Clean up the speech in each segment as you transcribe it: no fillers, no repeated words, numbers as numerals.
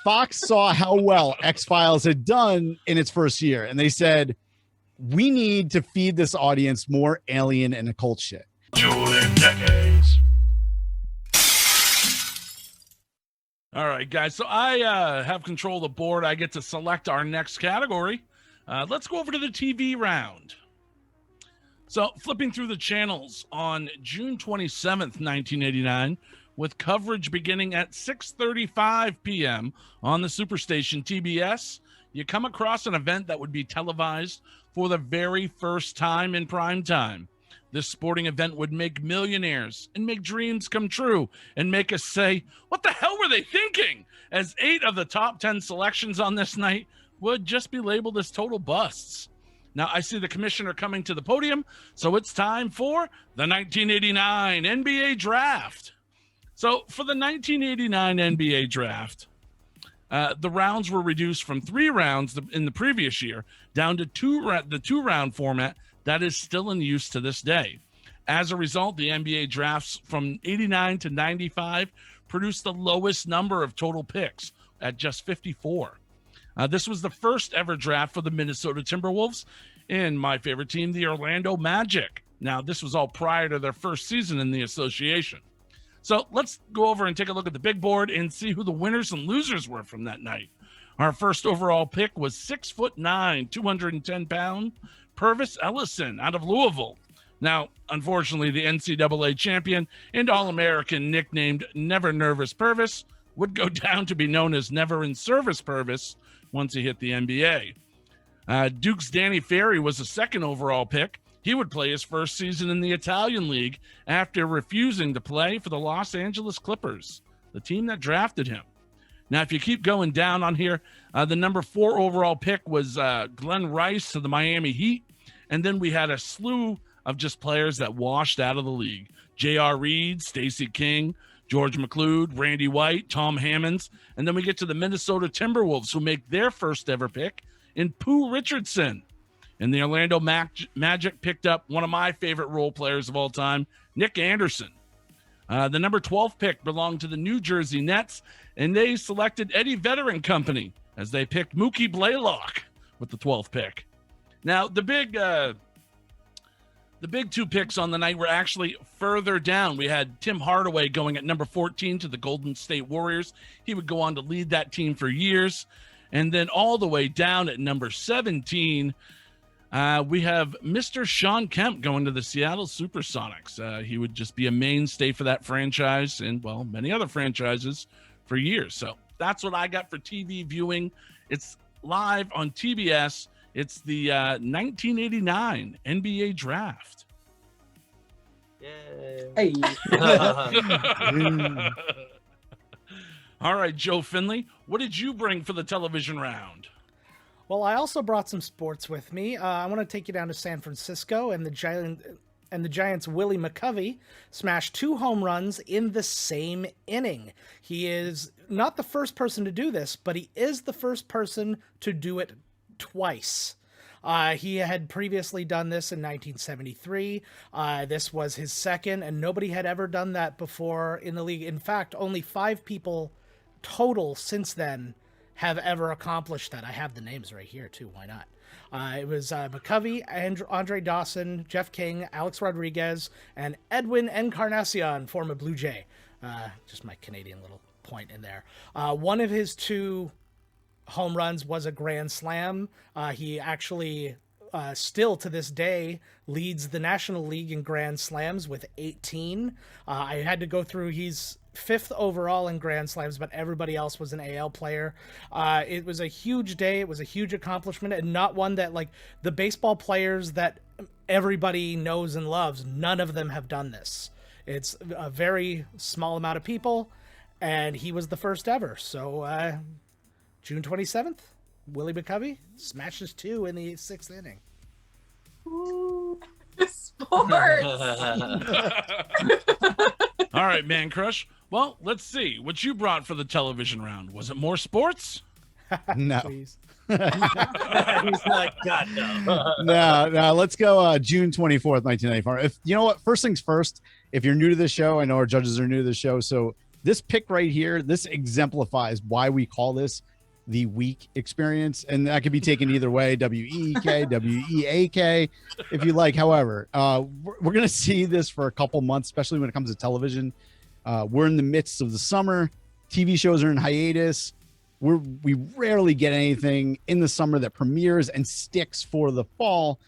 Fox saw how well X-Files had done in its first year, and they said, we need to feed this audience more alien and occult shit. Dueling Decades. All right, guys. So I have control of the board. I get to select our next category. Let's go over to the TV round. So flipping through the channels on June 27th, 1989, with coverage beginning at 6:35 p.m. on the superstation TBS, you come across an event that would be televised for the very first time in prime time. This sporting event would make millionaires and make dreams come true and make us say, what the hell were they thinking? As 8 of the top 10 selections on this night would just be labeled as total busts. Now, I see the commissioner coming to the podium, so it's time for the 1989 NBA Draft. So for the 1989 NBA Draft, the rounds were reduced from 3 rounds in the previous year down to the 2-round format that is still in use to this day. As a result, the NBA drafts from 89 to 95 produced the lowest number of total picks at just 54. This was the first ever draft for the Minnesota Timberwolves and my favorite team, the Orlando Magic. Now, this was all prior to their first season in the association. So let's go over and take a look at the big board and see who the winners and losers were from that night. Our first overall pick was 6'9", 210-pound Purvis Ellison out of Louisville. Now, unfortunately, the NCAA champion and All-American nicknamed Never Nervous Purvis would go down to be known as Never in Service Purvis once he hit the NBA. Duke's Danny Ferry was the second overall pick. He would play his first season in the Italian League after refusing to play for the Los Angeles Clippers, the team that drafted him. Now, if you keep going down on here, the number 4 overall pick was Glenn Rice of the Miami Heat. And then we had a slew of just players that washed out of the league. J.R. Reed, Stacey King, George McLeod, Randy White, Tom Hammonds. And then we get to the Minnesota Timberwolves, who make their first ever pick in Pooh Richardson. And the Orlando Magic picked up one of my favorite role players of all time, Nick Anderson. The number 12 pick belonged to the New Jersey Nets, and they selected Eddie Veteran Company as they picked Mookie Blaylock with the 12th pick. Now, the big 2 picks on the night were actually further down. We had Tim Hardaway going at number 14 to the Golden State Warriors. He would go on to lead that team for years. And then all the way down at number 17, we have Mr. Sean Kemp going to the Seattle Supersonics. He would just be a mainstay for that franchise and, well, many other franchises for years. So that's what I got for TV viewing. It's live on TBS. It's the 1989 NBA Draft. Yay. Hey. All right, Joe Findlay, what did you bring for the television round? Well, I also brought some sports with me. I want to take you down to San Francisco, and the Giants' Willie McCovey smashed 2 home runs in the same inning. He is not the first person to do this, but he is the first person to do it twice. He had previously done this in 1973. This was his second, and nobody had ever done that before in the league. In fact, only 5 people total since then have ever accomplished that. I have the names right here, too. Why not? It was McCovey, Andre Dawson, Jeff King, Alex Rodriguez, and Edwin Encarnacion, former Blue Jay. Just my Canadian little point in there. One of his 2 home runs was a grand slam. He actually still to this day leads the National League in grand slams with 18. I had to go through, he's 5th overall in grand slams, but everybody else was an AL player. It was a huge day. It was a huge accomplishment, and not one that, like, the baseball players that everybody knows and loves, none of them have done this. It's a very small amount of people, and he was the first ever. So June 27th, Willie McCovey smashes 2 in the 6th inning. Ooh, sports. All right, Mancrush. Well, let's see what you brought for the television round. Was it more sports? No. Please. He's like, God, no. No. Let's go June 24th, 1994. If you know what, first things first, if you're new to this show, I know our judges are new to the show, so this pick right here, this exemplifies why we call this the week experience, and that could be taken either way, W-E-E-K, W-E-A-K, if you like. However, we're going to see this for a couple months, especially when it comes to television. We're in the midst of the summer. TV shows are in hiatus. We rarely get anything in the summer that premieres and sticks for the fall.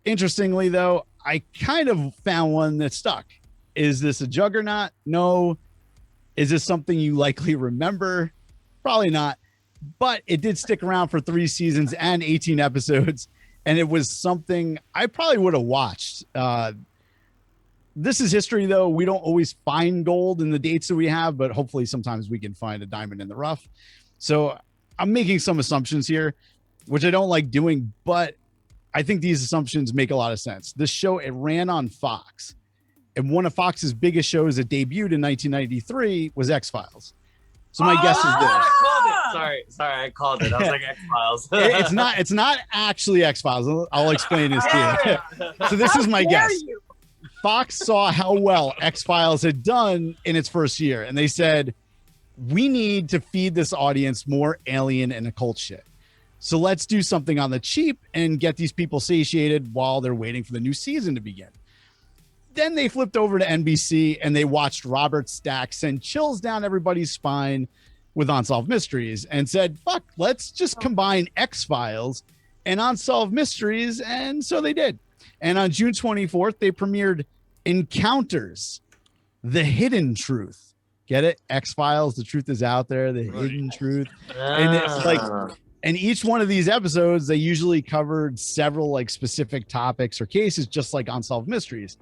Interestingly, though, I kind of found one that stuck. Is this a juggernaut? No. Is this something you likely remember? Probably not. But it did stick around for 3 seasons and 18 episodes, and it was something I probably would have watched. This is history, though. We don't always find gold in the dates that we have, but hopefully sometimes we can find a diamond in the rough. So I'm making some assumptions here, which I don't like doing, but I think these assumptions make a lot of sense. This show, it ran on Fox, and one of Fox's biggest shows that debuted in 1993 was X-Files. So my guess is this. Sorry, I called it. I was like X-Files. It's not actually X-Files. I'll explain this to you. So this is my guess. Fox saw how well X-Files had done in its first year, and they said, we need to feed this audience more alien and occult shit. So let's do something on the cheap and get these people satiated while they're waiting for the new season to begin. Then they flipped over to NBC and they watched Robert Stack send chills down everybody's spine with Unsolved Mysteries and said, fuck, let's just combine X-Files and Unsolved Mysteries. And so they did. And on June 24th, they premiered Encounters, The Hidden Truth. Get it? X-Files, the truth is out there, the hidden truth. And it's like, and each one of these episodes, they usually covered several like specific topics or cases, just like Unsolved Mysteries.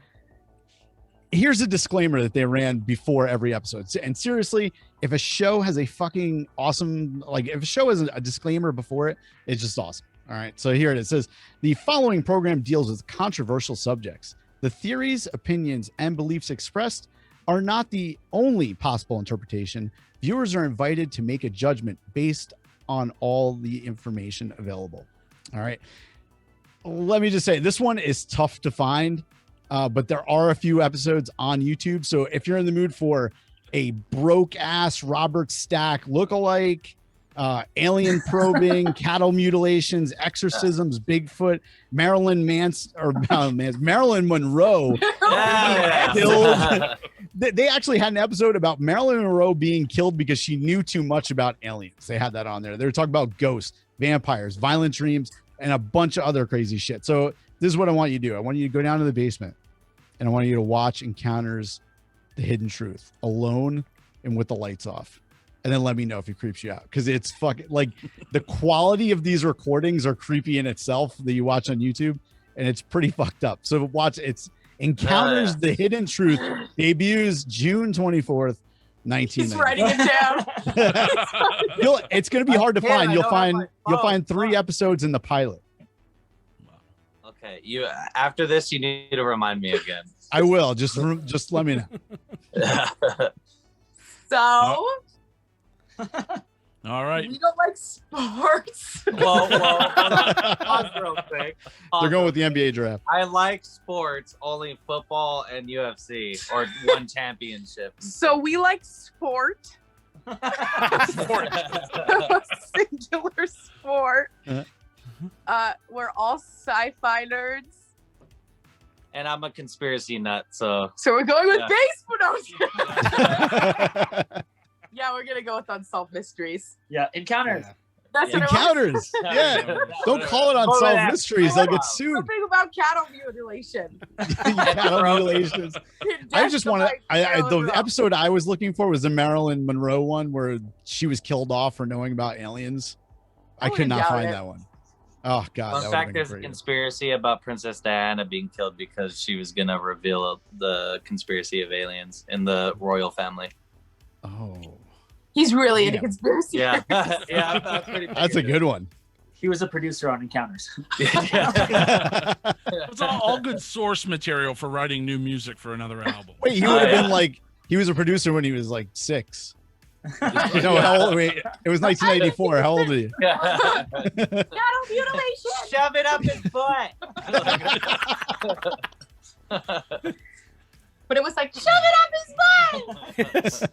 Here's a disclaimer that they ran before every episode. And seriously, if a show has a fucking awesome, like if a show has a disclaimer before it, it's just awesome. All right. So here it is. It says the following program deals with controversial subjects. The theories, opinions, and beliefs expressed are not the only possible interpretation. Viewers are invited to make a judgment based on all the information available. All right. Let me just say, this one is tough to find. But there are a few episodes on YouTube. So if you're in the mood for a broke ass Robert Stack lookalike, alien probing, cattle mutilations, exorcisms, Bigfoot, Marilyn Monroe. They actually had an episode about Marilyn Monroe being killed because she knew too much about aliens. They had that on there. They were talking about ghosts, vampires, violent dreams, and a bunch of other crazy shit. So this is what I want you to do. I want you to go down to the basement and I want you to watch Encounters, The Hidden Truth alone and with the lights off. And then let me know if it creeps you out. Cause it's fucking like the quality of these recordings are creepy in itself that you watch on YouTube. And it's pretty fucked up. So watch, it's Encounters, The Hidden Truth, debuts June 24th, 1990. He's writing it down. It's going to be hard to find. You'll find 3 episodes in the pilot. Okay, after this, you need to remind me again. I will. Just let me know. So, all right. We don't like sports. Well, pause real quick. They're going with the NBA draft. I like sports, only football and UFC, or one championship. So we like sport. Singular sport. We're all sci-fi nerds. And I'm a conspiracy nut, so we're going with baseball. Yeah, we're gonna go with Unsolved Mysteries. Yeah, Encounters. Yeah. That's what Encounters. Yeah. Don't call it Unsolved Mysteries. They'll get sued. Something about cattle mutilation. Cattle mutilations. I just want to. The episode I was looking for was the Marilyn Monroe one where she was killed off for knowing about aliens. I could not find that one. Oh God! In fact, there's a conspiracy about Princess Diana being killed because she was gonna reveal the conspiracy of aliens in the royal family. Oh. He's really into conspiracy. Yeah, yeah, that's pretty. That's a good one. He was a producer on Encounters. It's all good source material for writing new music for another album. Wait, he would have been like, he was a producer when he was like 6. You know, how old? Wait, it was 1994. How old are you? Cattle mutilation. Shove it up his butt. But it was like, shove it up his butt.